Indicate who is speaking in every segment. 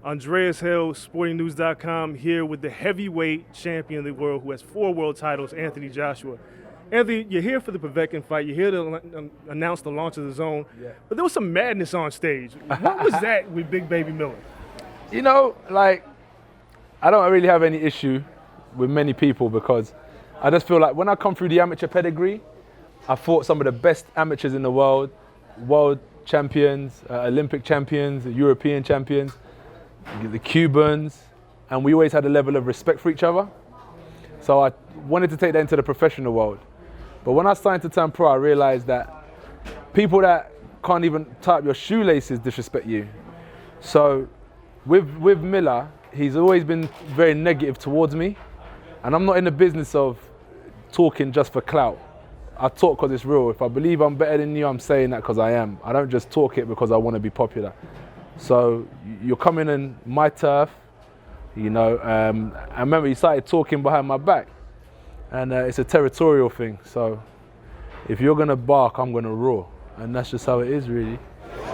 Speaker 1: Andreas Hill, SportingNews.com, here with the heavyweight champion of the world who has 4 world titles, Anthony Joshua. Anthony, you're here for the Povetkin fight. You're here to announce the launch of DAZN. Yeah. But there was some madness on stage. What was that with Big Baby Miller?
Speaker 2: You know, like, I don't really have any issue with many people because I just feel like when I come through the amateur pedigree, I fought some of the best amateurs in the world champions, Olympic champions, European champions, the Cubans, and we always had a level of respect for each other. So I wanted to take that into the professional world. But when I started to turn pro, I realized that people that can't even tie up your shoelaces disrespect you. So with Miller, he's always been very negative towards me. And I'm not in the business of talking just for clout. I talk because it's real. If I believe I'm better than you, I'm saying that because I am. I don't just talk it because I want to be popular. So you're coming in my turf, you know. I remember he started talking behind my back, and it's a territorial thing. So if you're gonna bark, I'm gonna roar, and that's just how it is, really.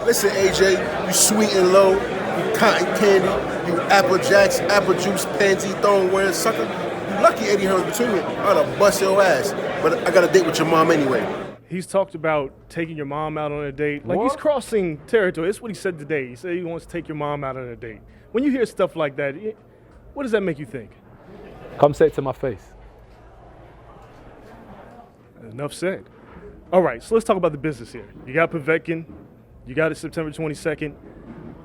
Speaker 3: Listen, AJ, you sweet and low, you cotton candy, you apple jacks, apple juice, pansy, throwing wearing sucker. You lucky Eddie Hearn's between me. I'd have bust your ass, but I got a date with your mom anyway.
Speaker 1: He's talked about taking your mom out on a date. Like, he's crossing territory. That's what he said today. He said he wants to take your mom out on a date. When you hear stuff like that, what does that make you think?
Speaker 2: Come say it to my face.
Speaker 1: Enough said. All right, so let's talk about the business here. You got Povetkin. You got it September 22nd.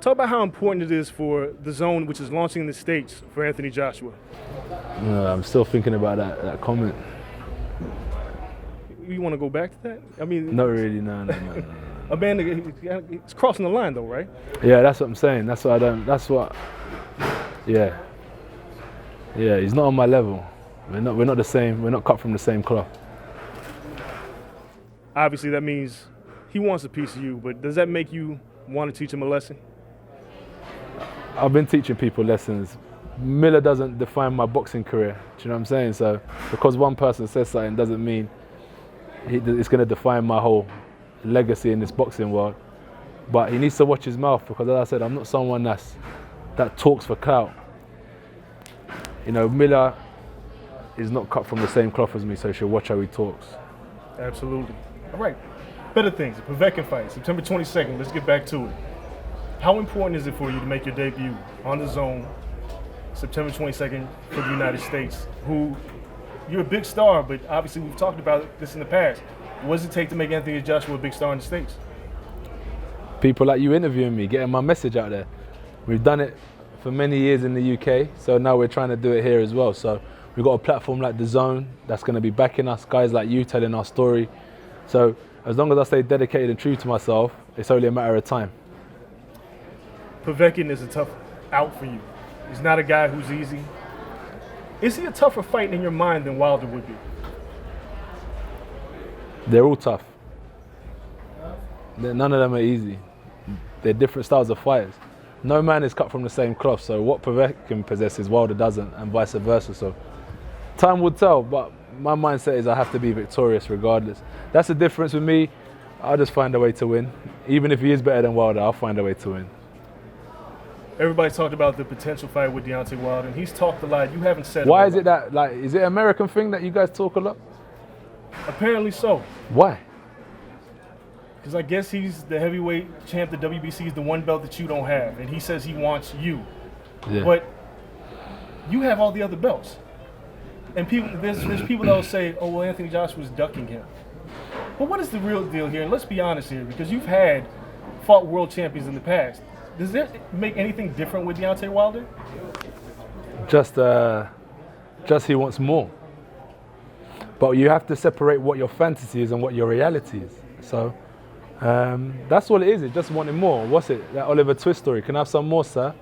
Speaker 1: Talk about how important it is for DAZN, which is launching in the States, for Anthony Joshua.
Speaker 2: I'm still thinking about that comment.
Speaker 1: You want to go back to that? I mean,
Speaker 2: not really, no.
Speaker 1: A man, it's crossing the line, though, right?
Speaker 2: Yeah, that's what I'm saying. Yeah, he's not on my level. We're not the same. We're not cut from the same cloth.
Speaker 1: Obviously, that means he wants a piece of you, but does that make you want to teach him a lesson?
Speaker 2: I've been teaching people lessons. Miller doesn't define my boxing career. Do you know what I'm saying? So because one person says something doesn't mean it's going to define my whole legacy in this boxing world. But he needs to watch his mouth because, as I said, I'm not someone that talks for clout. You know, Miller is not cut from the same cloth as me, so he should watch how he talks.
Speaker 1: Absolutely. All right, better things. The Povetkin fight, September 22nd. Let's get back to it. How important is it for you to make your debut on DAZN, September 22nd, for the United States, who you're a big star, but obviously we've talked about this in the past. What does it take to make Anthony Joshua a big star in the States?
Speaker 2: People like you interviewing me, getting my message out there. We've done it for many years in the UK, so now we're trying to do it here as well. So we've got a platform like DAZN that's going to be backing us, guys like you telling our story. So as long as I stay dedicated and true to myself, it's only a matter of time.
Speaker 1: Povetkin is a tough out for you. He's not a guy who's easy. Is he a tougher fight in your mind than Wilder would be?
Speaker 2: They're all tough. None of them are easy. They're different styles of fighters. No man is cut from the same cloth, so what Povetkin possesses, Wilder doesn't, and vice versa. So time will tell, but my mindset is I have to be victorious regardless. That's the difference with me. I'll just find a way to win. Even if he is better than Wilder, I'll find a way to win.
Speaker 1: Everybody's talked about the potential fight with Deontay Wilder, and he's talked a lot. You haven't said.
Speaker 2: Why is it that, like, is it an American thing that you guys talk a lot?
Speaker 1: Apparently so.
Speaker 2: Why?
Speaker 1: Because I guess he's the heavyweight champ. The WBC is the one belt that you don't have, and he says he wants you. Yeah. But you have all the other belts, and people there's people that will say, "Oh, well, Anthony Joshua's ducking him." But what is the real deal here? And let's be honest here, because you've fought world champions in the past. Does it make anything different with Deontay Wilder?
Speaker 2: Just he wants more. But you have to separate what your fantasy is and what your reality is. So that's all it is. It's just wanting more. What's it? That Oliver Twist story. Can I have some more, sir?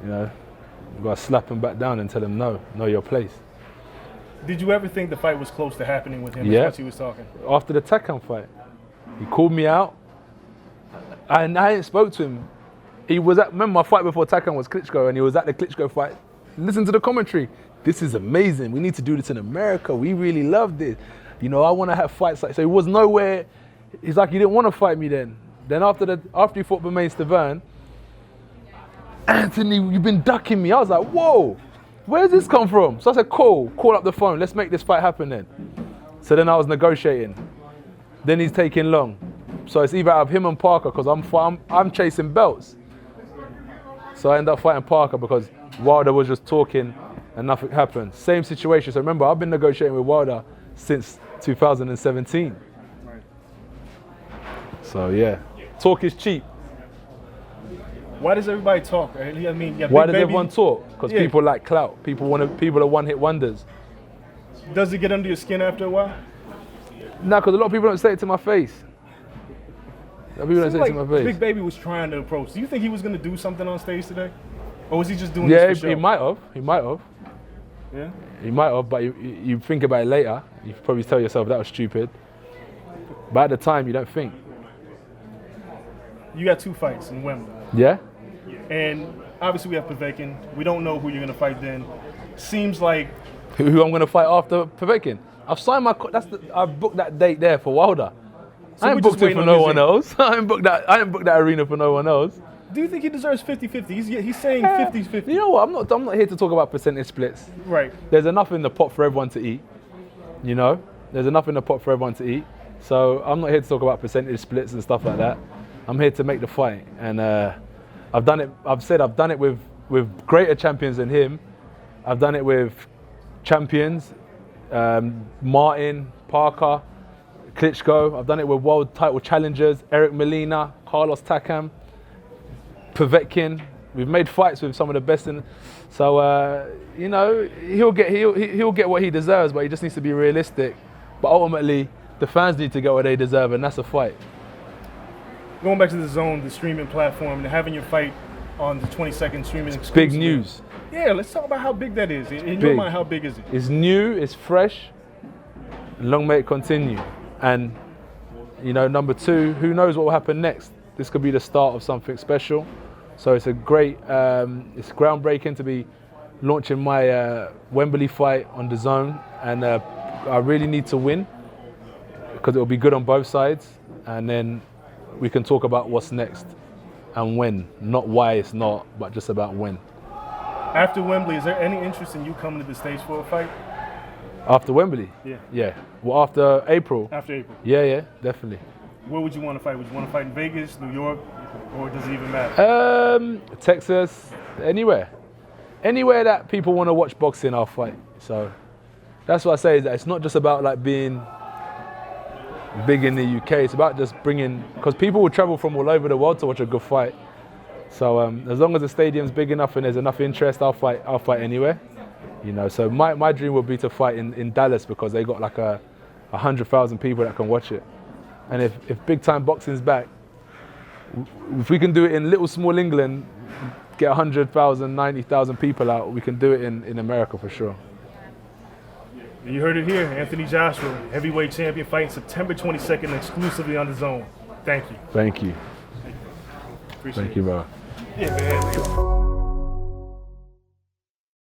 Speaker 2: You know, you've got to slap him back down and tell him no, know your place.
Speaker 1: Did you ever think the fight was close to happening with him?
Speaker 2: Yeah.
Speaker 1: As much he was talking.
Speaker 2: After the Takam fight, he called me out. And I ain't spoke to him. He was at, remember my fight before Takam was Klitschko, and he was at the Klitschko fight. Listen to the commentary. This is amazing. We need to do this in America. We really love this. You know, I want to have fights like, so he was nowhere. He's like, you didn't want to fight me then. Then after he fought Bermain Stavern, Anthony, you've been ducking me. I was like, whoa, where's this come from? So I said, call up the phone. Let's make this fight happen then. So then I was negotiating. Then he's taking long. So it's either out of him and Parker because I'm chasing belts. So I ended up fighting Parker because Wilder was just talking and nothing happened. Same situation. So remember, I've been negotiating with Wilder since 2017.
Speaker 1: Right.
Speaker 2: So yeah, talk is cheap.
Speaker 1: Why does everybody talk? I mean,
Speaker 2: Why does everyone talk? Because people like clout. People are one-hit wonders.
Speaker 1: Does it get under your skin after a while?
Speaker 2: No, because a lot of people don't say it to my face. A lot of people don't say it to my face.
Speaker 1: Big Baby was trying to approach. Do you think he was going to do something on stage today? Or was he just doing this for show?
Speaker 2: He might have.
Speaker 1: Yeah?
Speaker 2: He might have, but you think about it later, you probably tell yourself that was stupid. But at the time, you don't think.
Speaker 1: You got 2 fights in Wembley.
Speaker 2: Yeah?
Speaker 1: And obviously we have Povetkin. We don't know who you're going to fight then. Seems like...
Speaker 2: Who I'm going to fight after Povetkin? I've signed my... I've booked that date there for Wilder.
Speaker 1: So
Speaker 2: I ain't booked it for no one else. I ain't booked that arena for no one else.
Speaker 1: Do you think he deserves 50-50? He's saying 50-50.
Speaker 2: You know what? I'm not here to talk about percentage splits.
Speaker 1: Right.
Speaker 2: There's enough in the pot for everyone to eat. You know? There's enough in the pot for everyone to eat. So I'm not here to talk about percentage splits and stuff like that. I'm here to make the fight. And I've done it. I've done it with greater champions than him. I've done it with champions, Martin, Parker, Klitschko. I've done it with world title challengers, Eric Molina, Carlos Takam, Povetkin. We've made fights with some of the best in. So you know, he'll get what he deserves, but he just needs to be realistic. But ultimately, the fans need to get what they deserve, and that's a fight.
Speaker 1: Going back to the DAZN, the streaming platform, and having your fight on the 22nd streaming exclusively.
Speaker 2: Big news.
Speaker 1: Yeah, let's talk about how big that is. In your mind, how big is it?
Speaker 2: It's new, it's fresh, long may it continue. And, you know, number 2, who knows what will happen next? This could be the start of something special. So it's a great, it's groundbreaking to be launching my Wembley fight on the DAZN. And I really need to win because it'll be good on both sides. And then we can talk about what's next and when, not why it's not, but just about when.
Speaker 1: After Wembley, is there any interest in you coming to the States for a fight?
Speaker 2: After Wembley?
Speaker 1: Yeah.
Speaker 2: Yeah. Well, after April?
Speaker 1: After April?
Speaker 2: Yeah, definitely.
Speaker 1: Where would you want to fight? Would you want to fight in Vegas, New York, or does it even matter?
Speaker 2: Texas, anywhere. Anywhere that people want to watch boxing, I'll fight. So that's what I say, is that it's not just about like being big in the UK, it's about just bringing, because people will travel from all over the world to watch a good fight. So as long as the stadium's big enough and there's enough interest, I'll fight anywhere. You know, so my dream would be to fight in Dallas because they got like 100,000 people that can watch it. And if big time boxing's back, if we can do it in little small England, get 100,000, 90,000 people out, we can do it in America for sure.
Speaker 1: You heard it here, Anthony Joshua, heavyweight champion, fighting September 22nd exclusively on the DAZN. Thank you.
Speaker 2: Thank you.
Speaker 1: Appreciate
Speaker 2: Thank you, bro.
Speaker 1: Yeah, man.